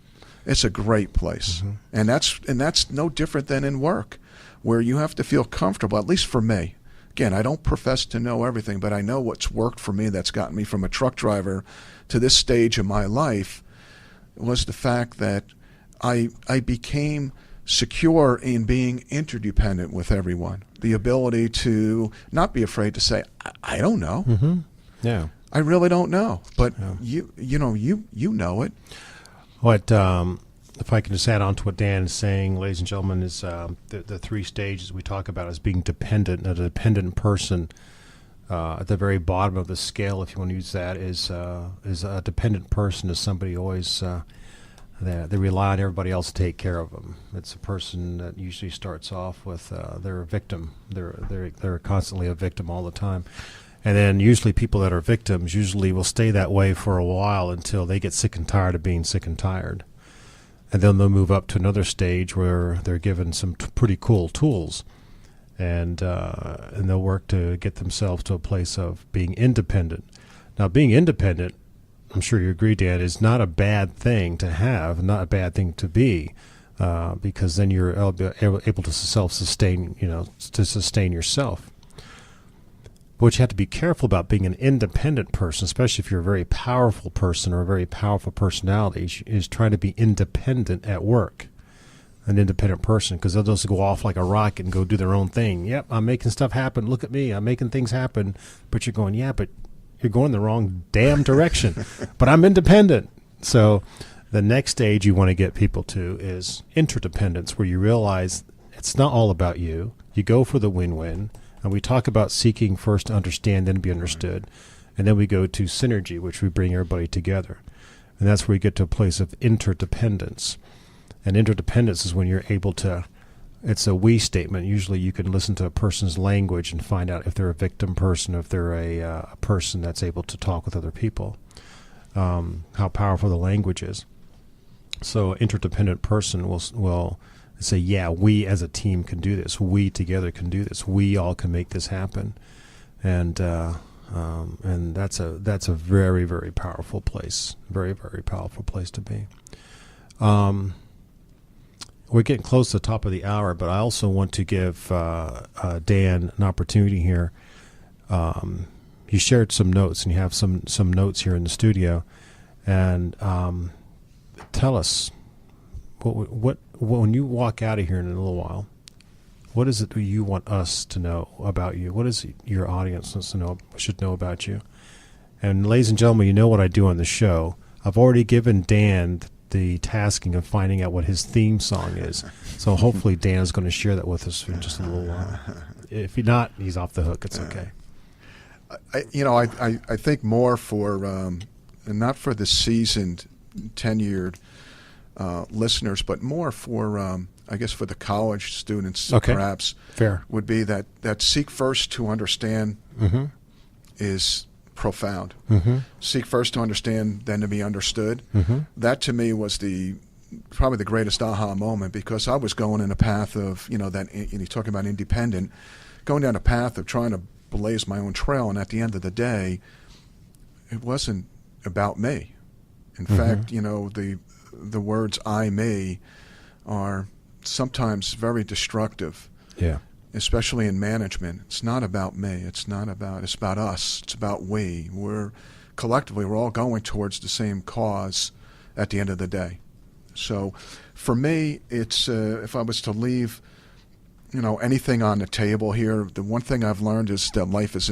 [SPEAKER 4] It's a great place. And that's no different than in work, where you have to feel comfortable, at least for me. Again, I don't profess to know everything, but I know what's worked for me, that's gotten me from a truck driver to this stage of my life, was the fact that I became secure in being interdependent with everyone. The ability to not be afraid to say, I don't know.
[SPEAKER 2] Yeah.
[SPEAKER 4] I really don't know. But you know it.
[SPEAKER 2] What if I can just add on to what Dan is saying, ladies and gentlemen, is the 3 stages we talk about as being dependent. A dependent person at the very bottom of the scale, if you want to use that, is a dependent person is somebody always they rely on everybody else to take care of them. It's a person that usually starts off with they're a victim. They're constantly a victim all the time. And then usually people that are victims usually will stay that way for a while until they get sick and tired of being sick and tired. And then they'll move up to another stage where they're given some pretty cool tools, and they'll work to get themselves to a place of being independent. Now, being independent, I'm sure you agree, Dan, is not a bad thing to have, not a bad thing to be, because then you're able to self-sustain, to sustain yourself. But what you have to be careful about being an independent person, especially if you're a very powerful person or a very powerful personality, is trying to be independent at work. An independent person, because they'll just go off like a rocket and go do their own thing. Yep, I'm making stuff happen. Look at me. I'm making things happen. But you're going, but you're going the wrong damn direction. But I'm independent. So the next stage you want to get people to is interdependence, where you realize it's not all about you. You go for the win-win. And we talk about seeking first to understand, then be understood. And then we go to synergy, which we bring everybody together. And that's where we get to a place of interdependence. And interdependence is when you're able to, it's a we statement. Usually you can listen to a person's language and find out if they're a victim person, or if they're a person that's able to talk with other people, how powerful the language is. So an interdependent person will say, yeah, we as a team can do this. We together can do this. We all can make this happen. And that's a very, very powerful place. Very, very powerful place to be. We're getting close to the top of the hour, but I also want to give Dan an opportunity here. You shared some notes, and you have some notes here in the studio. And tell us, what when you walk out of here in a little while, what is it that you want us to know about you? What is it your audience should know about you? And ladies and gentlemen, you know what I do on the show. I've already given Dan the tasking of finding out what his theme song is. So hopefully Dan is going to share that with us in just a little while. If he's not, he's off the hook. It's okay.
[SPEAKER 4] I think more for, and not for the seasoned, tenured listeners, but more for, I guess, for the college students, perhaps.
[SPEAKER 2] Fair.
[SPEAKER 4] Would be that seek first to understand is profound. Seek first to understand, then to be understood. That to me was probably the greatest aha moment, because I was going in a path of, that you're talking about independent, going down a path of trying to blaze my own trail, and at the end of the day, it wasn't about me. In fact, the words "I," "me" are sometimes very destructive.
[SPEAKER 2] Yeah.
[SPEAKER 4] Especially in management. It's not about me. It's about us. It's about we. We're all going towards the same cause at the end of the day. So for me, it's if I was to leave, anything on the table here, the one thing I've learned is that life there's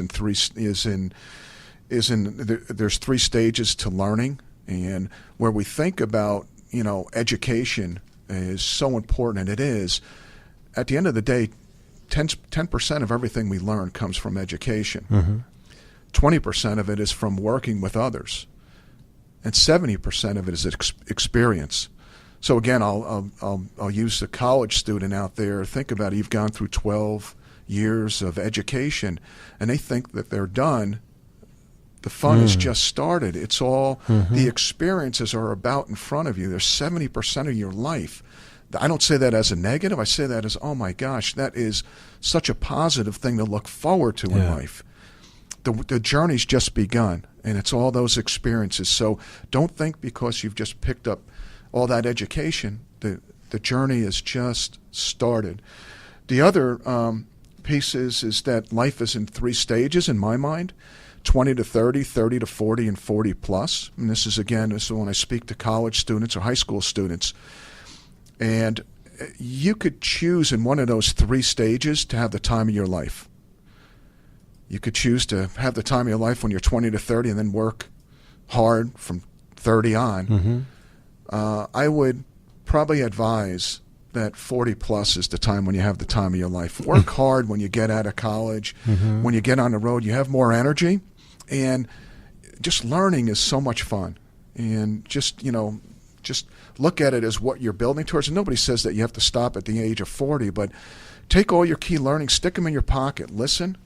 [SPEAKER 4] 3 stages to learning, and where we think about, education is so important, and it is. At the end of the day, 10% of everything we learn comes from education. 20% of it is from working with others, and 70% of it is experience. So again, I'll use the college student out there. Think about it. You've gone through 12 years of education, and they think that they're done. The fun has just started. It's all the experiences are about in front of you. There's 70% of your life. I don't say that as a negative. I say that as, oh my gosh, that is such a positive thing to look forward to in life. The journey's just begun, and it's all those experiences. So don't think because you've just picked up all that education, the journey is just started. The other piece is that life is in 3 stages in my mind: 20 to 30, 30 to 40, and 40 plus. And this is when I speak to college students or high school students. And you could choose in one of those 3 stages to have the time of your life. You could choose to have the time of your life when you're 20 to 30 and then work hard from 30 on. I would probably advise that 40 plus is the time when you have the time of your life. Work hard when you get out of college. When you get on the road, you have more energy. And just learning is so much fun. And just look at it as what you're building towards. And nobody says that you have to stop at the age of 40, but take all your key learnings, stick them in your pocket, listen,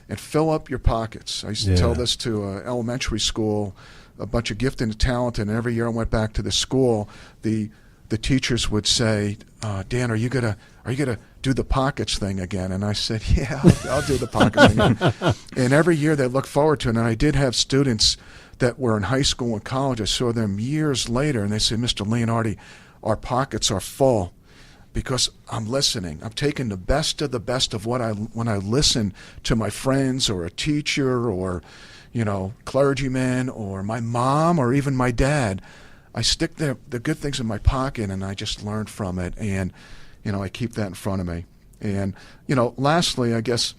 [SPEAKER 4] and fill up your pockets. I used to tell this to elementary school, a bunch of gifted and talented, and every year I went back to the school, the teachers would say, Dan, are you gonna do the pockets thing again? And I said, yeah, I'll do the pockets thing again. And every year they look forward to it. And I did have students that were in high school and college. I saw them years later, and they said, Mr. Leonardi, our pockets are full because I'm listening. I'm taking the best of when I listen to my friends or a teacher or, clergyman or my mom or even my dad. I stick the good things in my pocket, and I just learn from it, and I keep that in front of me. And lastly, I guess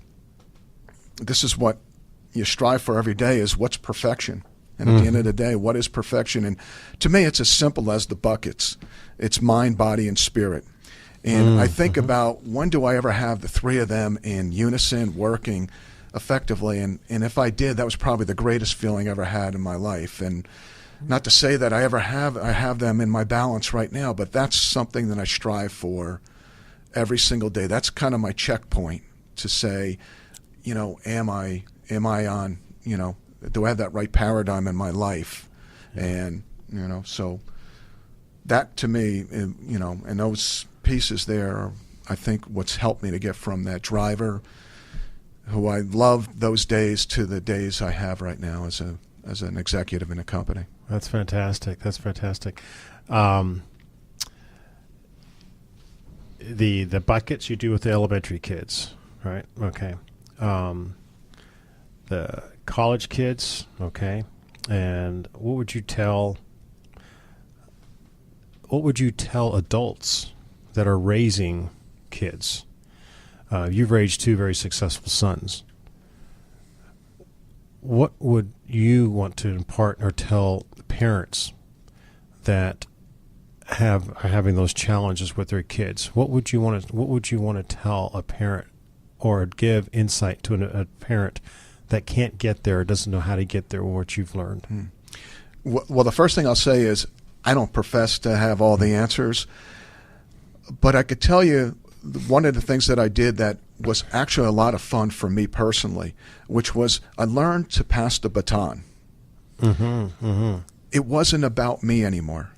[SPEAKER 4] this is what you strive for every day: is what's perfection. And at the end of the day, what is perfection? And to me, it's as simple as the buckets. It's mind, body, and spirit. And I think about, when do I ever have the 3 of them in unison, working effectively? And if I did, that was probably the greatest feeling I ever had in my life. And not to say that I have them in my balance right now, but that's something that I strive for every single day. That's kind of my checkpoint to say, am I on, do I have that right paradigm in my life? And, so that to me, and those pieces there are, I think, what's helped me to get from that driver who I loved those days to the days I have right now as an executive in a company.
[SPEAKER 2] That's fantastic. That's fantastic. The buckets you do with the elementary kids, right? Okay. The college kids, okay. And what would you tell adults that are raising kids? You've raised 2 very successful sons. What would you want to impart or tell parents that are having those challenges with their kids, what would you want to tell a parent or give insight to a parent that can't get there, doesn't know how to get there, what you've learned?
[SPEAKER 4] Well, the first thing I'll say is I don't profess to have all the answers, but I could tell you one of the things that I did that was actually a lot of fun for me personally, which was I learned to pass the baton. It wasn't about me anymore.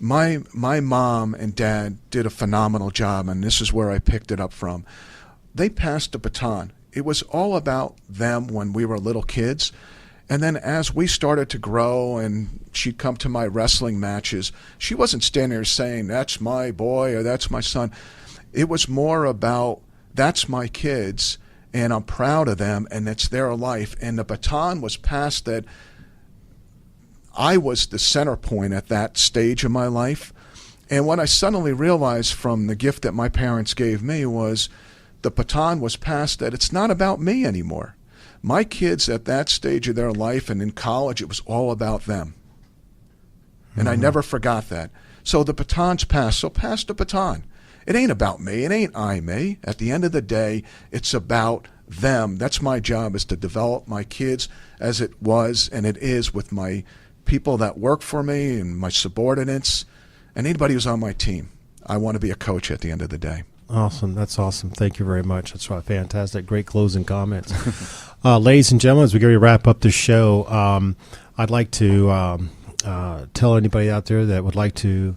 [SPEAKER 4] My mom and dad did a phenomenal job, and this is where I picked it up from. They passed the baton. It was all about them when we were little kids. And then as we started to grow and she'd come to my wrestling matches, she wasn't standing there saying, that's my boy or that's my son. It was more about, that's my kids and I'm proud of them and it's their life. And the baton was passed that I was the center point at that stage of my life. And what I suddenly realized from the gift that my parents gave me was the baton was passed that it's not about me anymore. My kids at that stage of their life and in college, it was all about them. And I never forgot that. So the baton's passed, so pass the baton. It ain't about me. It ain't me. At the end of the day, it's about them. That's my job, is to develop my kids as it was and it is with my people that work for me and my subordinates and anybody who's on my team. I want to be a coach at the end of the day.
[SPEAKER 2] Awesome. That's awesome. Thank you very much. That's fantastic. Great closing comments. Ladies and gentlemen, as we go to wrap up the show, I'd like to tell anybody out there that would like to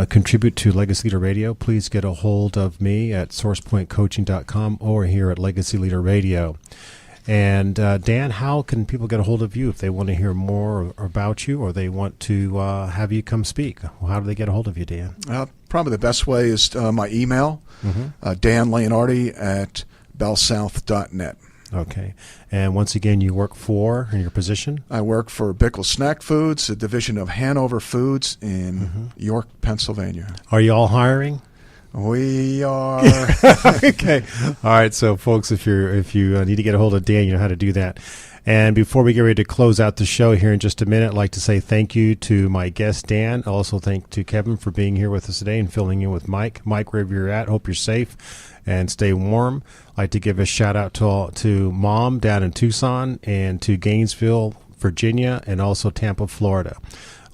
[SPEAKER 2] contribute to Legacy Leader Radio, please get a hold of me at sourcepointcoaching.com or here at Legacy Leader Radio. And Dan, how can people get a hold of you if they want to hear more about you or they want to have you come speak? How do they get a hold of you, Dan?
[SPEAKER 4] Probably the best way is my email, Dan Leonardi at bellsouth.net.
[SPEAKER 2] Okay. And once again, you work for, in your position?
[SPEAKER 4] I work for Bickel Snack Foods, a division of Hanover Foods in York, Pennsylvania.
[SPEAKER 2] Are you all hiring?
[SPEAKER 4] We are.
[SPEAKER 2] Okay. All right. So, folks, if you need to get a hold of Dan, you know how to do that. And before we get ready to close out the show here in just a minute, I'd like to say thank you to my guest, Dan. Also, thank to Kevin for being here with us today and filling in with Mike. Mike, wherever you're at, hope you're safe and stay warm. I'd like to give a shout out to Mom down in Tucson and to Gainesville, Virginia, and also Tampa, Florida.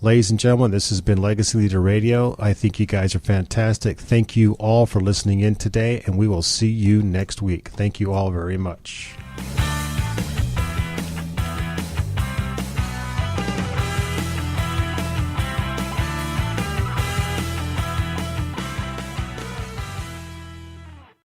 [SPEAKER 2] Ladies and gentlemen, this has been Legacy Leader Radio. I think you guys are fantastic. Thank you all for listening in today, and we will see you next week. Thank you all very much.